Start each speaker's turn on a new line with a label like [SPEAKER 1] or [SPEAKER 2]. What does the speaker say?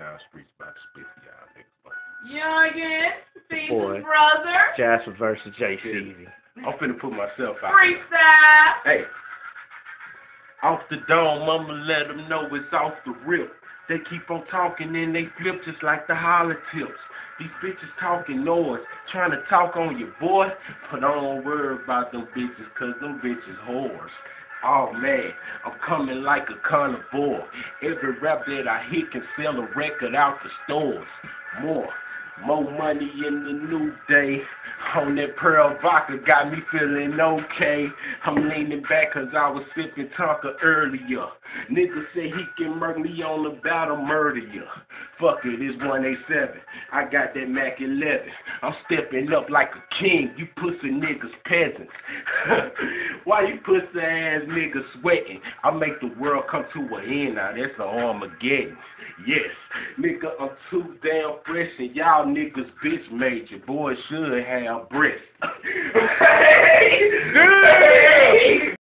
[SPEAKER 1] Town streets about to spit for y'all niggas.
[SPEAKER 2] Youngin,
[SPEAKER 3] Boy.
[SPEAKER 2] Caesar's brother.
[SPEAKER 3] Jasper versus JC.
[SPEAKER 1] I'm finna put myself out.
[SPEAKER 2] Freestyle.
[SPEAKER 1] Hey. Off the dome, I'ma let them know it's off the rip. They keep on talking and they flip just like the holler tips. These bitches talking noise, trying to talk on your boy. But I don't worry about them bitches, cause them bitches whores. Oh man, I'm coming like a carnivore. Every rap that I hit can sell a record out the stores. More money in the new day. On that Pearl vodka got me feeling okay. I'm leaning back cause I was sipping Tonka earlier. Nigga say he can murder me on the battle, murder ya. Fuck it, it's 187. I got that Mac 11. I'm stepping up like a king. You pussy niggas peasants. Why you pussy ass niggas sweating? I make the world come to an end now. That's an Armageddon. Yes, nigga, I'm too damn fresh and y'all niggas bitch made. Your boy should have breasts.